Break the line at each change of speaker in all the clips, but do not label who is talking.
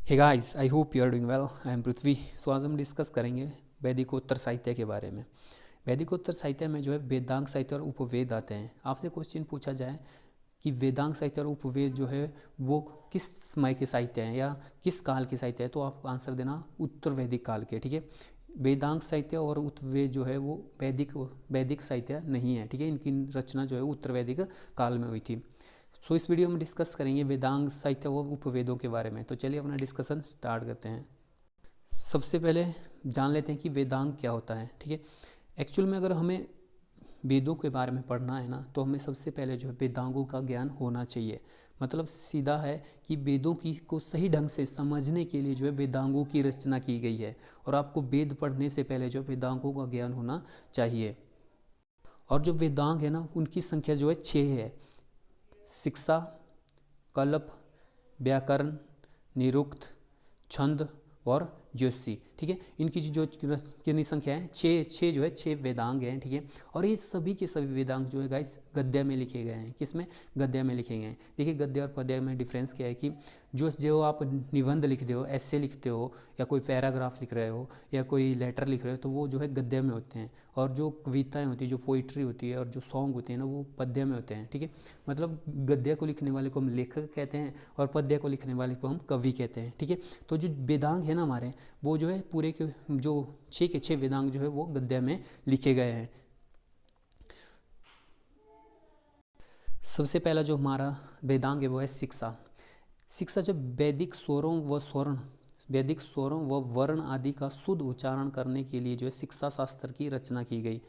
Hey guys, I hope you are doing well. I am Prithvi. So आज हम discuss करेंगे वैदिकोत्तर साहित्य के बारे में। वैदिकोत्तर साहित्य में जो है वेदांग साहित्य और उपवेद आते हैं। आपसे क्वेश्चन पूछा जाए कि वेदांग साहित्य और उपवेद जो है वो किस समय के साहित्य हैं या किस काल के साहित्य है, तो आप आंसर देना उत्तर वैदिक काल के। ठीक है, वेदांग साहित्य और उपवेद जो है वो वैदिक साहित्य नहीं है। ठीक है, इनकी रचना जो है उत्तर वैदिक काल में हुई थी। सो इस वीडियो में डिस्कस करेंगे वेदांग साहित्य व उपवेदों के बारे में। तो चलिए अपना डिस्कशन स्टार्ट करते हैं। सबसे पहले जान लेते हैं कि वेदांग क्या होता है। ठीक है, एक्चुअल में अगर हमें वेदों के बारे में पढ़ना है ना, तो हमें सबसे पहले जो है वेदांगों का ज्ञान होना चाहिए। मतलब सीधा है कि वेदों की को सही ढंग से समझने के लिए जो है वेदांगों की रचना की गई है, और आपको वेद पढ़ने से पहले जो वेदांगों का ज्ञान होना चाहिए। और जो वेदांग है ना, उनकी संख्या जो है 6 है। शिक्षा, कल्प, व्याकरण, निरुक्त, छंद और ज्योतिषी। ठीक है, इनकी जो कितनी संख्या है, छः जो है 6 वेदांग हैं। ठीक है, और ये सभी के सभी वेदांग जो है गाइस गद्य में लिखे गए हैं। किस में? गद्य में लिखे गए हैं। देखिए, गद्य और पद्य में डिफरेंस क्या है कि जो आप निबंध लिखते हो, ऐसे लिखते हो, या कोई पैराग्राफ लिख रहे हो, या कोई लेटर लिख रहे हो, तो वो जो है गद्य में होते हैं। और जो कविताएं होती है, जो पोइट्री होती है और जो सॉन्ग होते हैं ना, वो पद्य में होते हैं। ठीक है, मतलब गद्य को लिखने वाले को हम लेखक कहते हैं और पद्य को लिखने वाले को हम कवि कहते हैं। ठीक है, तो जो वेदांग है ना हमारे, वो जो है पूरे के जो 6 के 6 वेदांग जो है वो गद्य में लिखे गए हैं। सबसे पहला जो हमारा वेदांग है वो है शिक्षा। शिक्षा जब वैदिक स्वरों व वर्ण आदि का शुद्ध उच्चारण करने के लिए जो है शिक्षा शास्त्र की रचना की गई।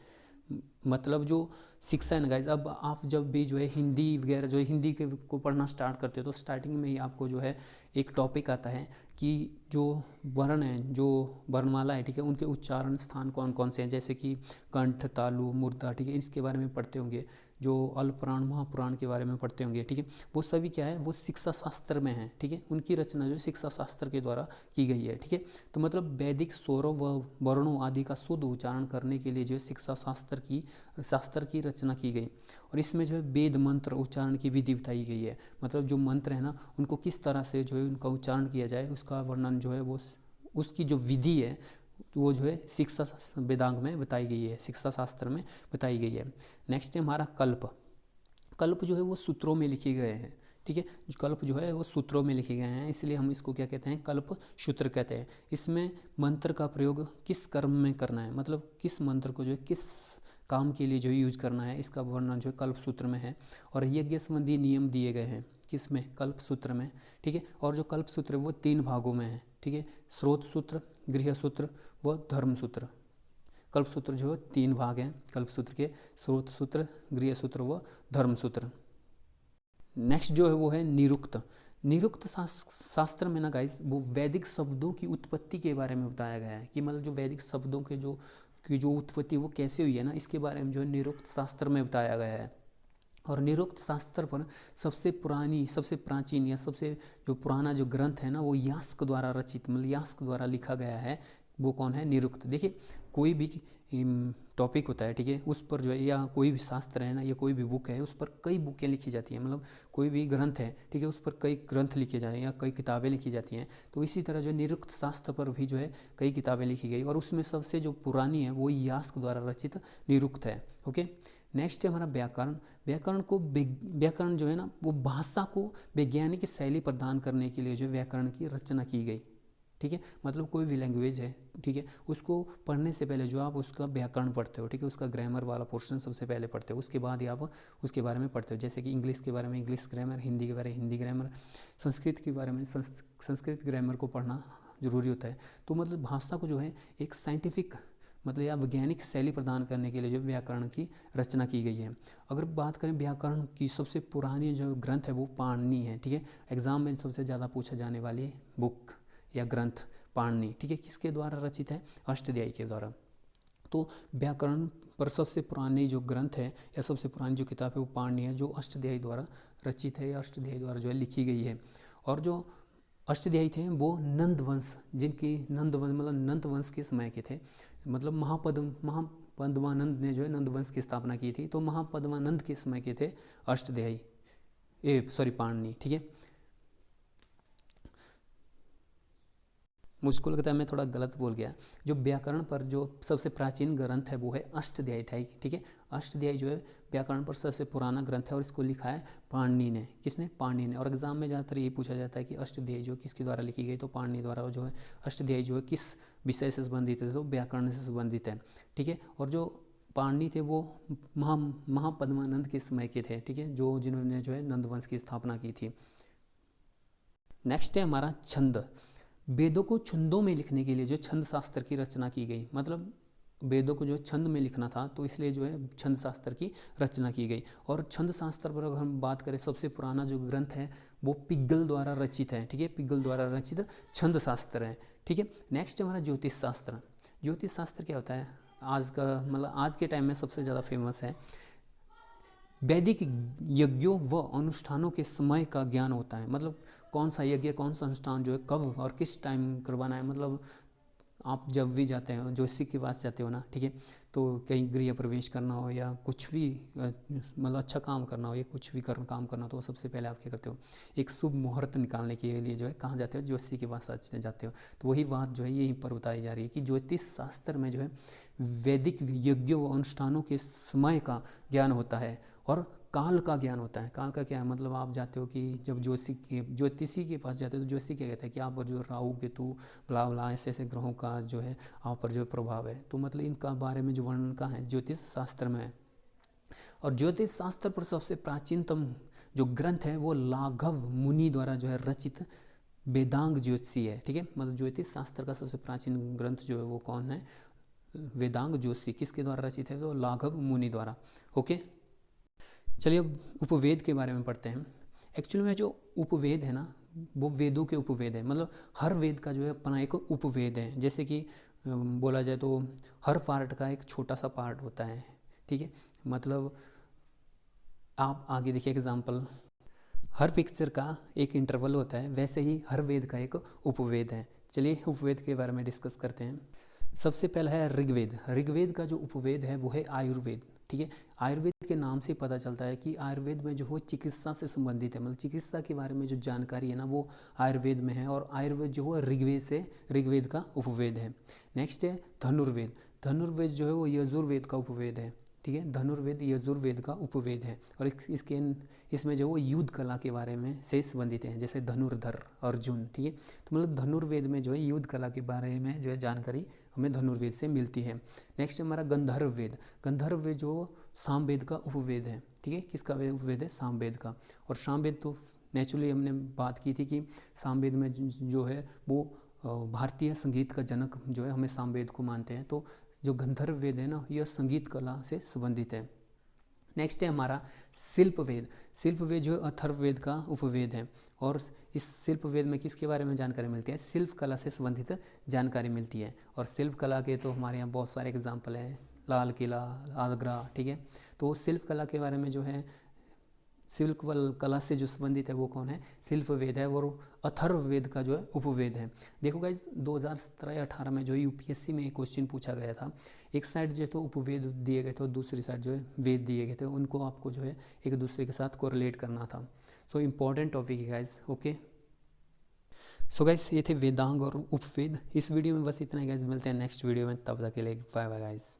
मतलब जो शिक्षा है ना गाइज, अब आप जब भी जो है हिंदी वगैरह जो है हिंदी के को पढ़ना स्टार्ट करते हो, तो स्टार्टिंग में ही आपको जो है एक टॉपिक आता है कि जो वर्ण है, जो वर्णमाला है, ठीक है, उनके उच्चारण स्थान कौन कौन से हैं, जैसे कि कंठ, तालु, मूर्धा। ठीक है, इसके बारे में पढ़ते होंगे। जो अल्पपुराण, महापुराण के बारे में पढ़ते होंगे। ठीक है, वो सभी क्या है, वो शिक्षा शास्त्र में है। ठीक है, उनकी रचना जो शिक्षा शास्त्र के द्वारा की गई है। ठीक है, तो मतलब वैदिक स्वरों व वर्णों आदि का शुद्ध उच्चारण करने के लिए जो शिक्षा शास्त्र की रचना की गई। और इसमें जो है वेद मंत्र उच्चारण की विधि बताई गई है। मतलब जो मंत्र है ना, उनको किस तरह से जो है उनका उच्चारण किया जाए, उसका वर्णन जो है वो उसकी जो विधि है वो जो है शिक्षा वेदांग में बताई गई है, शिक्षा शास्त्र में बताई गई है। नेक्स्ट है हमारा कल्प। कल्प जो है वो सूत्रों में लिखे गए हैं। ठीक है, कल्प जो है वो सूत्रों में लिखे गए हैं, इसलिए हम इसको क्या कहते हैं, कल्प सूत्र कहते हैं। इसमें मंत्र का प्रयोग किस कर्म में करना है, मतलब किस मंत्र को जो है किस काम के लिए जो यूज करना है, इसका वर्णन जो है कल्प सूत्र में है। और यज्ञ संबंधी नियम दिए गए हैं किसमें? कल्प सूत्र में। ठीक है, और जो कल्प सूत्र है वो 3 भागों में है। ठीक है, स्रोत सूत्र, गृह सूत्र व धर्म सूत्र। कल्प सूत्र जो है 3 भाग हैं कल्प सूत्र के, स्रोत सूत्र, गृह सूत्र व धर्म सूत्र। नेक्स्ट जो है वो है निरुक्त। निरुक्त शास्त्र में ना गाइस, वो वैदिक शब्दों की उत्पत्ति के बारे में बताया गया है कि मतलब जो वैदिक शब्दों के जो उत्पत्ति वो कैसे हुई है ना, इसके बारे में जो है निरुक्त शास्त्र में बताया गया है। और निरुक्त शास्त्र पर सबसे पुरानी, सबसे प्राचीन या सबसे जो पुराना जो ग्रंथ है ना, वो यास्क द्वारा रचित, मतलब यास्क द्वारा लिखा गया है। वो कौन है? निरुक्त। देखिए, कोई भी टॉपिक होता है, ठीक है, उस पर जो है, या कोई भी शास्त्र है ना, या कोई भी बुक है, उस पर कई बुकें लिखी जाती हैं। मतलब कोई भी ग्रंथ है, ठीक है, उस पर कई ग्रंथ लिखे जाए या कई किताबें लिखी जाती हैं। तो इसी तरह जो निरुक्त शास्त्र पर भी जो है कई किताबें लिखी गई, और उसमें सबसे जो पुरानी है वो यास्क द्वारा रचित निरुक्त है। ओके, नेक्स्ट है हमारा व्याकरण। व्याकरण जो है ना, वो भाषा को वैज्ञानिक शैली प्रदान करने के लिए जो व्याकरण की रचना की गई। ठीक है, मतलब कोई भी लैंग्वेज है, ठीक है, उसको पढ़ने से पहले जो आप उसका व्याकरण पढ़ते हो, ठीक है, उसका ग्रामर वाला पोर्शन सबसे पहले पढ़ते हो, उसके बाद ही आप उसके बारे में पढ़ते हो। जैसे कि इंग्लिश के बारे में इंग्लिश ग्रामर, हिंदी के बारे में हिंदी ग्रामर, संस्कृत के बारे में संस्कृत ग्रामर को पढ़ना ज़रूरी होता है। तो मतलब भाषा को जो है एक साइंटिफिक, मतलब या वैज्ञानिक शैली प्रदान करने के लिए जो व्याकरण की रचना की गई है। अगर बात करें व्याकरण की, सबसे पुरानी जो ग्रंथ है वो पाणिनि है। ठीक है, एग्जाम में सबसे ज़्यादा पूछा जाने वाली बुक या ग्रंथ पाणिनि। ठीक है, किसके द्वारा रचित है? अष्टध्यायी के द्वारा। तो व्याकरण पर सबसे पुरानी जो ग्रंथ है या सबसे पुरानी जो किताब है वो पाणिनि है, जो अष्टध्यायी द्वारा रचित है या अष्टध्यायी द्वारा जो है लिखी गई है। और जो अष्टध्यायी थे वो नंद वंश, जिनकी नंद वंश मतलब नंद वंश के समय के थे। मतलब महापद्मानंद ने जो है नंद वंश की स्थापना की थी, तो महापद्मानंद के समय के थे पाणिनि। ठीक है, मुझको लगता है मैं थोड़ा गलत बोल गया। जो व्याकरण पर जो सबसे प्राचीन ग्रंथ है वो है अष्टाध्यायी, ठीक है। अष्टाध्यायी जो है व्याकरण पर सबसे पुराना ग्रंथ है और इसको लिखा है पाणिनि ने। किसने? पाणिनि ने। और एग्जाम में ज़्यादातर ये पूछा जाता है कि अष्टाध्यायी जो किसके द्वारा लिखी गई, तो पाणिनि द्वारा जो है अष्टाध्यायी जो है किस विषय से संबंधित है, तो व्याकरण से संबंधित है, ठीक है। और जो पाणिनि थे वो महापद्मानंद के समय के थे, ठीक है, जो जिन्होंने जो है नंदवंश की स्थापना की थी। नेक्स्ट है हमारा छंद। वेदों को छंदों में लिखने के लिए जो छंद शास्त्र की रचना की गई, मतलब वेदों को जो छंद में लिखना था तो इसलिए जो है छंद शास्त्र की रचना की गई। और छंद शास्त्र पर अगर हम बात करें, सबसे पुराना जो ग्रंथ है वो पिंगल द्वारा रचित है, ठीक है, पिंगल द्वारा रचित छंद शास्त्र है, ठीक है। नेक्स्ट हमारा ज्योतिष शास्त्र। ज्योतिष शास्त्र क्या होता है? आज का मतलब आज के टाइम में सबसे ज़्यादा फेमस है। वैदिक यज्ञों व अनुष्ठानों के समय का ज्ञान होता है, मतलब कौन सा यज्ञ कौन सा अनुष्ठान जो है कब और किस टाइम करवाना है। मतलब आप जब भी जाते हो ज्योतिषी के पास जाते हो ना, ठीक है, तो कहीं गृह प्रवेश करना हो या कुछ भी मतलब अच्छा काम करना हो या कुछ भी काम करना हो, तो सबसे पहले आप क्या करते हो, एक शुभ मुहूर्त निकालने के लिए जो है कहाँ जाते हो? ज्योतिषी के पास जाते हो। तो वही बात जो है यहीं पर बताई जा रही है कि ज्योतिष शास्त्र में जो है वैदिक यज्ञों व अनुष्ठानों के समय का ज्ञान होता है और काल का ज्ञान होता है। काल का क्या है? मतलब आप जाते हो कि जब ज्योतिषी के पास जाते हो तो ज्योतिषी क्या कहता है कि आप पर जो राहु केतु ब्ला ब्ला ऐसे ऐसे ग्रहों का जो है आप पर जो प्रभाव है, तो मतलब इनका बारे में जो वर्णन का है ज्योतिष शास्त्र में है। और ज्योतिष शास्त्र पर सबसे प्राचीनतम जो ग्रंथ है वो लाघव मुनि द्वारा जो है रचित वेदांग ज्योतिषी है, ठीक है। मतलब ज्योतिष शास्त्र का सबसे प्राचीन ग्रंथ जो है वो कौन है? वेदांग ज्योतिषी। किसके द्वारा रचित है? तो लाघव मुनि द्वारा। ओके, चलिए अब उपवेद के बारे में पढ़ते हैं। एक्चुअली में जो उपवेद है ना वो वेदों के उपवेद है, मतलब हर वेद का जो है अपना एक उपवेद है। जैसे कि बोला जाए तो हर पार्ट का एक छोटा सा पार्ट होता है, ठीक है। मतलब आप आगे देखिए एग्जाम्पल, हर पिक्चर का एक इंटरवल होता है, वैसे ही हर वेद का एक उपवेद है। चलिए उपवेद के बारे में डिस्कस करते हैं। सबसे पहला है ऋग्वेद। ऋग्वेद का जो उपवेद है वो है आयुर्वेद, ठीक है। आयुर्वेद के नाम से पता चलता है कि आयुर्वेद में जो वो चिकित्सा से संबंधित है, मतलब चिकित्सा के बारे में जो जानकारी है ना वो आयुर्वेद में है। और आयुर्वेद जो है ऋग्वेद का उपवेद है। नेक्स्ट है धनुर्वेद। धनुर्वेद जो है वो यजुर्वेद का उपवेद है, ठीक है। धनुर्वेद यजुर्वेद का उपवेद है और इसमें जो वो युद्ध कला के बारे में से संबंधित है, जैसे धनुर्धर अर्जुन, ठीक है। तो मतलब धनुर्वेद में जो है युद्ध कला के बारे में जो है जानकारी हमें धनुर्वेद से मिलती है। नेक्स्ट हमारा गंधर्व वेद। गंधर्व वेद जो सामवेद का उपवेद है, ठीक है। किसका उपवेद है? सामवेद का। और सामवेद तो नेचुरली हमने बात की थी कि सामवेद में जो है वो भारतीय संगीत का जनक जो है हमें सामवेद को मानते हैं। तो जो गंधर्व वेद है ना यह संगीत कला से संबंधित है। नेक्स्ट है हमारा शिल्प वेद। शिल्प वेद जो है अथर्ववेद का उपवेद है। और इस शिल्प वेद में किसके बारे में जानकारी मिलती है? शिल्प कला से संबंधित जानकारी मिलती है। और शिल्प कला के तो हमारे यहाँ बहुत सारे एग्जाम्पल हैं, लाल किला, आगरा, ठीक है। तो शिल्प कला के बारे में जो है शिल्प कला से जो संबंधित है वो कौन है? शिल्प वेद है। और अथर्ववेद का जो है उपवेद है। देखो गाइस 2017-18 में जो यूपीएससी में एक क्वेश्चन पूछा गया था, एक साइड जो है तो उपवेद दिए गए थे और दूसरी साइड जो है वेद दिए गए थे, उनको आपको जो है एक दूसरे के साथ कोरिलेट करना था। सो इम्पॉर्टेंट टॉपिक है गाइस। ओके, सो गाइस ये थे वेदांग और उपवेद। इस वीडियो में बस इतना ही गाइस, मिलते हैं नेक्स्ट वीडियो में, तब तक के लिए बाय बाय गाइस।